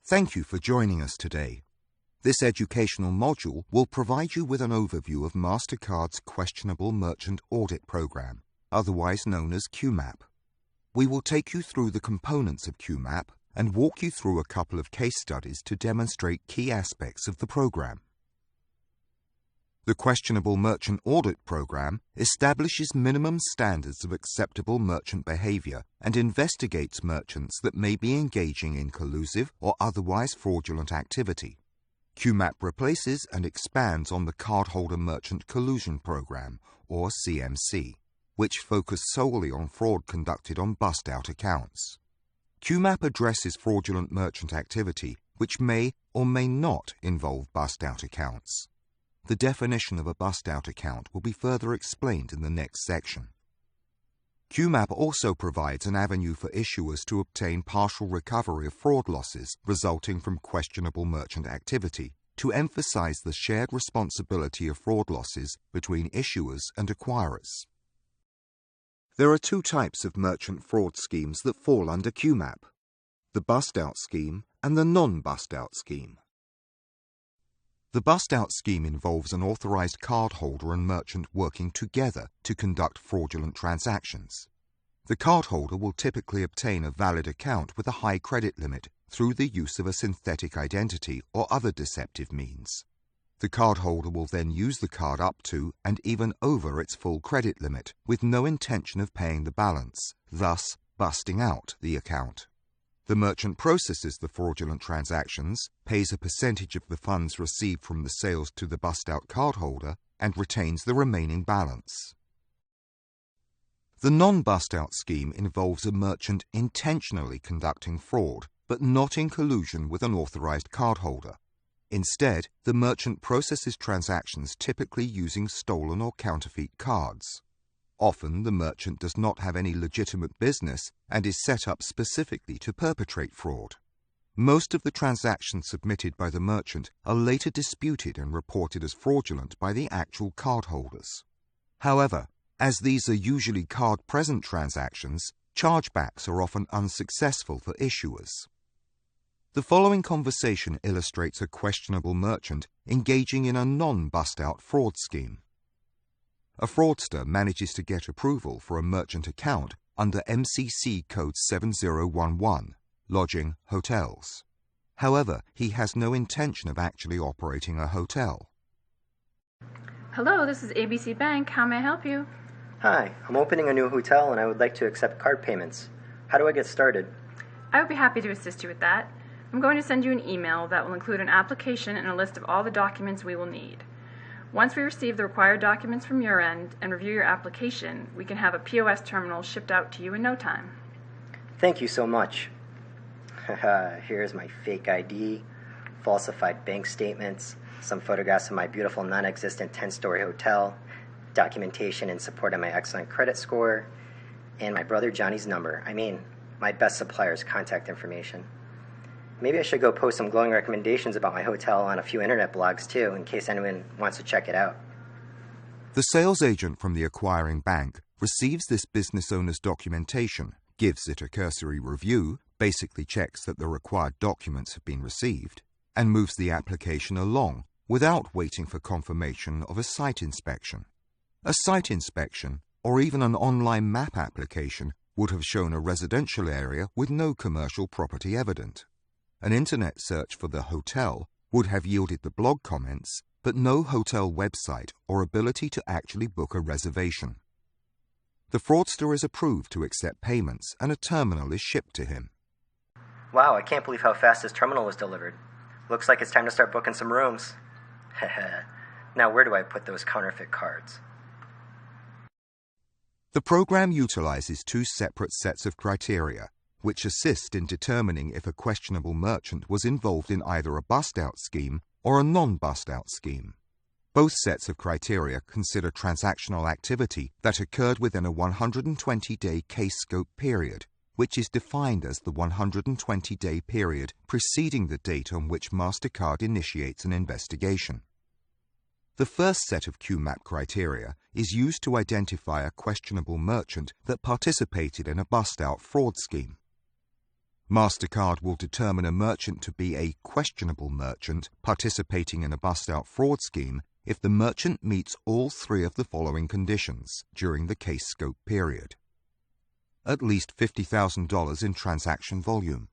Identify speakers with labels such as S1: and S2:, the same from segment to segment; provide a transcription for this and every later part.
S1: Thank you for joining us today. This educational module will provide you with an overview of Mastercard's Questionable Merchant Audit Program, otherwise known as QMAP. We will take you through the components of QMAP and walk you through a couple of case studies to demonstrate key aspects of the program. The Questionable Merchant Audit Program establishes minimum standards of acceptable merchant behavior and investigates merchants that may be engaging in collusive or otherwise fraudulent activity. QMAP replaces and expands on the Cardholder Merchant Collusion Program, or CMC, which focused solely on fraud conducted on bust-out accounts. QMAP addresses fraudulent merchant activity which may or may not involve bust-out accounts. The definition of a bust-out account will be further explained in the next section. QMAP also provides an avenue for issuers to obtain partial recovery of fraud losses resulting from questionable merchant activity, to emphasize the shared responsibility of fraud losses between issuers and acquirers. There are two types of merchant fraud schemes that fall under QMAP: the bust-out scheme and the non-bust-out scheme. The bust-out scheme involves an authorized cardholder and merchant working together to conduct fraudulent transactions. The cardholder will typically obtain a valid account with a high credit limit through the use of a synthetic identity or other deceptive means. The cardholder will then use the card up to and even over its full credit limit with no intention of paying the balance, thus busting out the account. The merchant processes the fraudulent transactions, pays a percentage of the funds received from the sales to the bust-out cardholder, and retains the remaining balance. The non-bust-out scheme involves a merchant intentionally conducting fraud, but not in collusion with an authorized cardholder. Instead, the merchant processes transactions typically using stolen or counterfeit cards. Often, the merchant does not have any legitimate business and is set up specifically to perpetrate fraud. Most of the transactions submitted by the merchant are later disputed and reported as fraudulent by the actual cardholders. However, as these are usually card-present transactions, chargebacks are often unsuccessful for issuers. The following conversation illustrates a questionable merchant engaging in a non-bust-out fraud scheme. A fraudster manages to get approval for a merchant account under MCC code 7011, lodging hotels. However, he has no intention of actually operating a hotel.
S2: Hello, this is ABC Bank. How may I help you?
S3: Hi, I'm opening a new hotel and I would like to accept card payments. How do I get started?
S2: I would be happy to assist you with that. I'm going to send you an email that will include an application and a list of all the documents we will need. Once we receive the required documents from your end and review your application, we can have a POS terminal shipped out to you in no time.
S3: Thank you so much. Here's my fake ID, falsified bank statements, some photographs of my beautiful non-existent 10-story hotel, documentation in support of my excellent credit score, and my brother Johnny's number. My best supplier's contact information. Maybe I should go post some glowing recommendations about my hotel on a few internet blogs too, in case anyone wants to check it out.
S1: The sales agent from the acquiring bank receives this business owner's documentation, gives it a cursory review, basically checks that the required documents have been received, and moves the application along without waiting for confirmation of a site inspection. A site inspection, or even an online map application, would have shown a residential area with no commercial property evident. An internet search for the hotel would have yielded the blog comments, but no hotel website or ability to actually book a reservation. The fraudster is approved to accept payments and a terminal is shipped to him.
S3: Wow, I can't believe how fast this terminal was delivered. Looks like it's time to start booking some rooms. Now where do I put those counterfeit cards?
S1: The program utilizes two separate sets of criteria, which assist in determining if a questionable merchant was involved in either a bust-out scheme or a non-bust-out scheme. Both sets of criteria consider transactional activity that occurred within a 120-day case scope period, which is defined as the 120-day period preceding the date on which Mastercard initiates an investigation. The first set of QMAP criteria is used to identify a questionable merchant that participated in a bust-out fraud scheme. Mastercard will determine a merchant to be a questionable merchant participating in a bust-out fraud scheme if the merchant meets all three of the following conditions during the case scope period. At least $50,000 in transaction volume,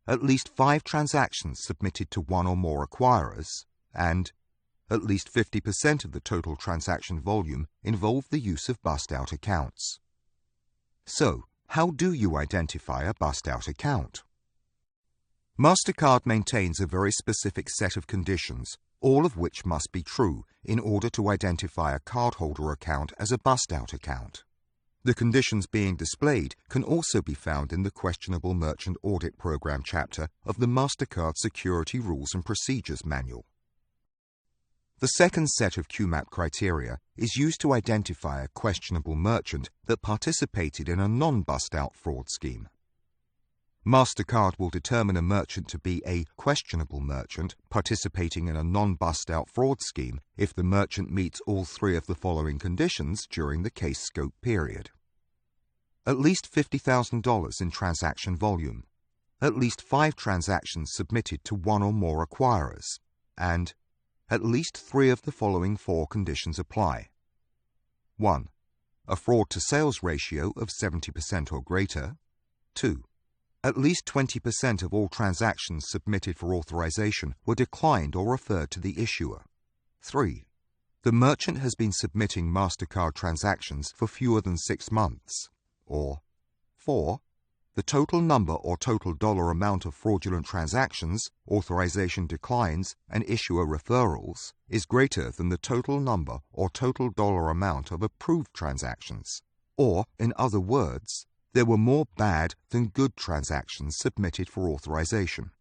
S1: at least 5 transactions submitted to one or more acquirers, and at least 50% of the total transaction volume involve the use of bust-out accounts. So, how do you identify a bust-out account? Mastercard maintains a very specific set of conditions, all of which must be true in order to identify a cardholder account as a bust-out account. The conditions being displayed can also be found in the Questionable Merchant Audit Program chapter of the Mastercard Security Rules and Procedures Manual. The second set of QMAP criteria is used to identify a questionable merchant that participated in a non-bust-out fraud scheme. Mastercard will determine a merchant to be a questionable merchant participating in a non-bust-out fraud scheme if the merchant meets all three of the following conditions during the case scope period. At least $50,000 in transaction volume, at least 5 transactions submitted to one or more acquirers, and at least 3 of the following 4 conditions apply. 1. A fraud-to-sales ratio of 70% or greater. 2. At least 20% of all transactions submitted for authorization were declined or referred to the issuer. 3. The merchant has been submitting Mastercard transactions for fewer than 6 months. Or 4. The total number or total dollar amount of fraudulent transactions, authorization declines, and issuer referrals is greater than the total number or total dollar amount of approved transactions. Or, in other words, there were more bad than good transactions submitted for authorization.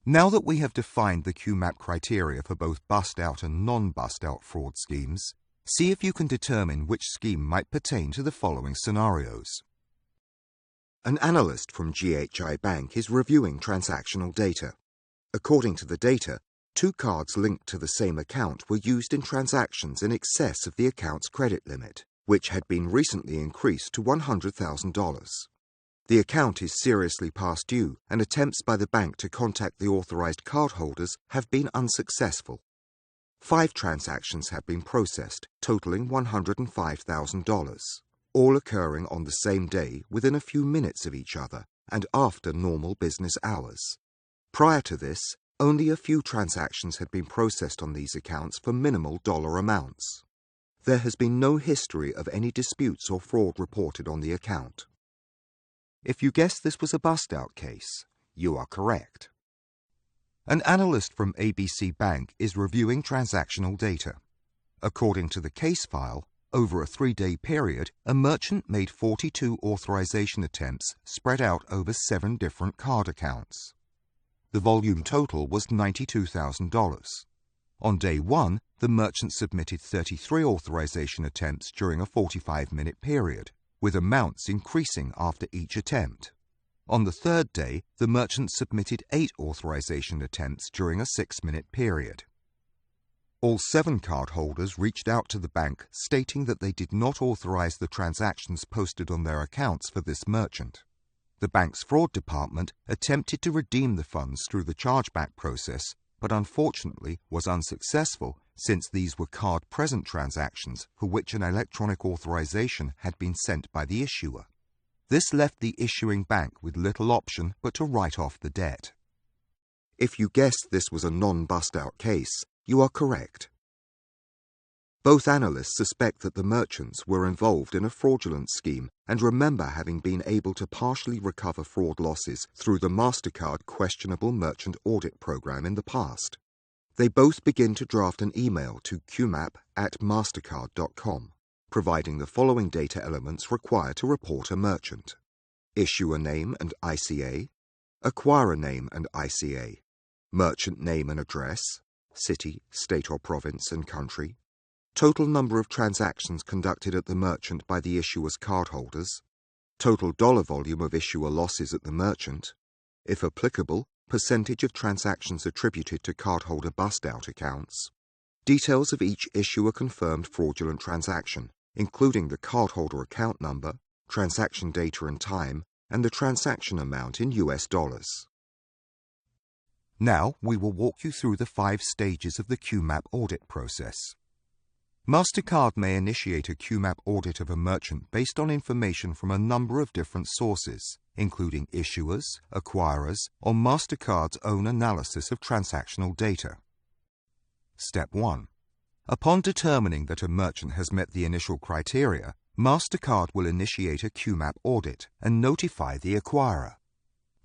S1: Now that we have defined the QMAP criteria for both bust-out and non-bust-out fraud schemes, see if you can determine which scheme might pertain to the following scenarios. An analyst from GHI Bank is reviewing transactional data. According to the data, 2 cards linked to the same account were used in transactions in excess of the account's credit limit, which had been recently increased to $100,000. The account is seriously past due, and attempts by the bank to contact the authorized cardholders have been unsuccessful. 5 transactions have been processed, totaling $105,000. All occurring on the same day within a few minutes of each other and after normal business hours. Prior to this, only a few transactions had been processed on these accounts for minimal dollar amounts. There has been no history of any disputes or fraud reported on the account. If you guessed this was a bust-out case, you are correct. An analyst from ABC Bank is reviewing transactional data. According to the case file, over a 3-day period, a merchant made 42 authorization attempts spread out over 7 different card accounts. The volume total was $92,000. On day 1, the merchant submitted 33 authorization attempts during a 45-minute period, with amounts increasing after each attempt. On the 3rd day, the merchant submitted 8 authorization attempts during a 6-minute period. All 7 cardholders reached out to the bank stating that they did not authorize the transactions posted on their accounts for this merchant. The bank's fraud department attempted to redeem the funds through the chargeback process, but unfortunately was unsuccessful since these were card-present transactions for which an electronic authorization had been sent by the issuer. This left the issuing bank with little option but to write off the debt. If you guessed this was a non-bust-out case, you are correct. Both analysts suspect that the merchants were involved in a fraudulent scheme and remember having been able to partially recover fraud losses through the Mastercard Questionable Merchant Audit Program in the past. They both begin to draft an email to qmap@mastercard.com, providing the following data elements required to report a merchant: issuer name and ICA, acquirer name and ICA, merchant name and address, city, state or province and country, total number of transactions conducted at the merchant by the issuer's cardholders, total dollar volume of issuer losses at the merchant, if applicable, percentage of transactions attributed to cardholder bust-out accounts, details of each issuer-confirmed fraudulent transaction, including the cardholder account number, transaction data and time, and the transaction amount in US dollars. Now we will walk you through the 5 stages of the QMAP audit process. Mastercard may initiate a QMAP audit of a merchant based on information from a number of different sources, including issuers, acquirers, or Mastercard's own analysis of transactional data. Step 1. Upon determining that a merchant has met the initial criteria, Mastercard will initiate a QMAP audit and notify the acquirer.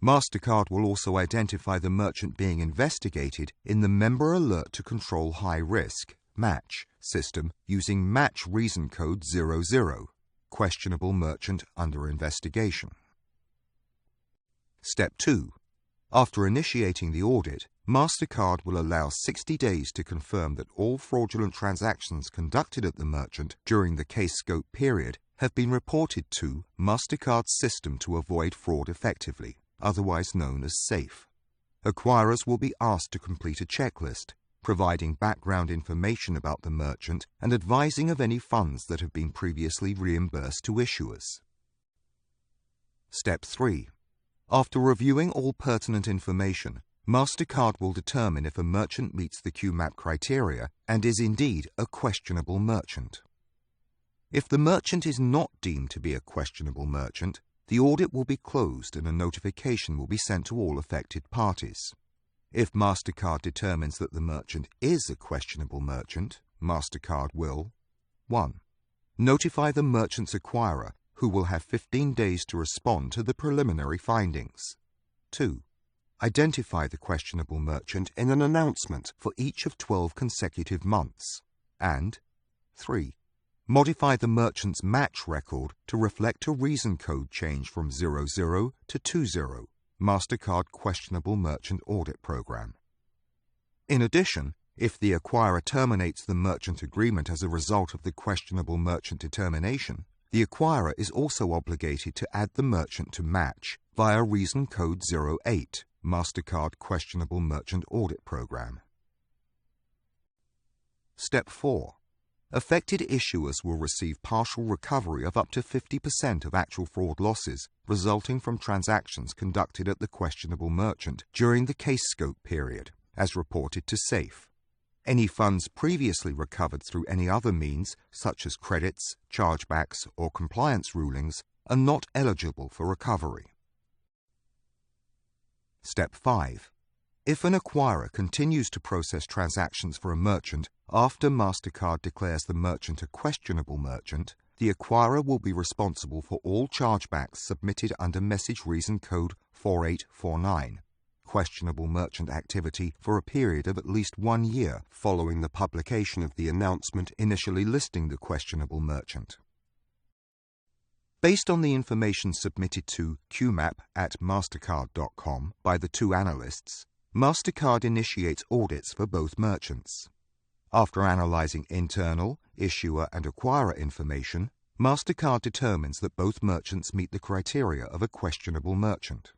S1: Mastercard will also identify the merchant being investigated in the Member Alert to Control High Risk (MATCH) system using MATCH reason code 00, questionable merchant under investigation. Step 2. After initiating the audit, Mastercard will allow 60 days to confirm that all fraudulent transactions conducted at the merchant during the case scope period have been reported to Mastercard's system to avoid fraud effectively, otherwise known as SAFE. Acquirers will be asked to complete a checklist, providing background information about the merchant and advising of any funds that have been previously reimbursed to issuers. Step 3. After reviewing all pertinent information, Mastercard will determine if a merchant meets the QMAP criteria and is indeed a questionable merchant. If the merchant is not deemed to be a questionable merchant, the audit will be closed and a notification will be sent to all affected parties. If Mastercard determines that the merchant is a questionable merchant, Mastercard will 1. Notify the merchant's acquirer, who will have 15 days to respond to the preliminary findings. 2. Identify the questionable merchant in an announcement for each of 12 consecutive months. And 3. Modify the merchant's match record to reflect a reason code change from 00 to 20, Mastercard Questionable Merchant Audit Program. In addition, if the acquirer terminates the merchant agreement as a result of the questionable merchant determination, the acquirer is also obligated to add the merchant to match via reason code 08, Mastercard Questionable Merchant Audit Program. Step 4. Affected issuers will receive partial recovery of up to 50% of actual fraud losses resulting from transactions conducted at the questionable merchant during the case scope period, as reported to SAFE. Any funds previously recovered through any other means, such as credits, chargebacks, or compliance rulings, are not eligible for recovery. Step 5. If an acquirer continues to process transactions for a merchant after Mastercard declares the merchant a questionable merchant, the acquirer will be responsible for all chargebacks submitted under message reason code 4849, questionable merchant activity for a period of at least 1 year following the publication of the announcement initially listing the questionable merchant. Based on the information submitted to qmap@mastercard.com by the 2 analysts, Mastercard initiates audits for both merchants. After analyzing internal, issuer, and acquirer information, Mastercard determines that both merchants meet the criteria of a questionable merchant.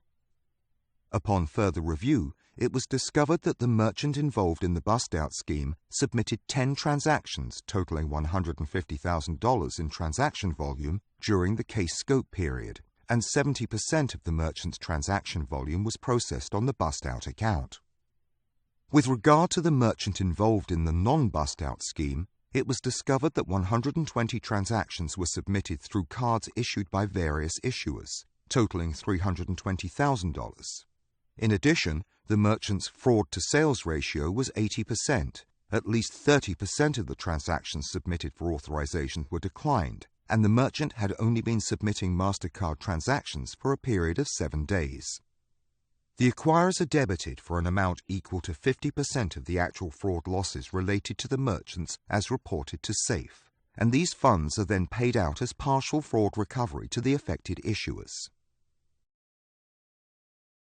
S1: Upon further review, it was discovered that the merchant involved in the bust-out scheme submitted 10 transactions totaling $150,000 in transaction volume during the case scope period, and 70% of the merchant's transaction volume was processed on the bust-out account. With regard to the merchant involved in the non-bust-out scheme, it was discovered that 120 transactions were submitted through cards issued by various issuers, totaling $320,000. In addition, the merchant's fraud-to-sales ratio was 80%. At least 30% of the transactions submitted for authorization were declined, and the merchant had only been submitting Mastercard transactions for a period of 7 days. The acquirers are debited for an amount equal to 50% of the actual fraud losses related to the merchants as reported to SAFE, and these funds are then paid out as partial fraud recovery to the affected issuers.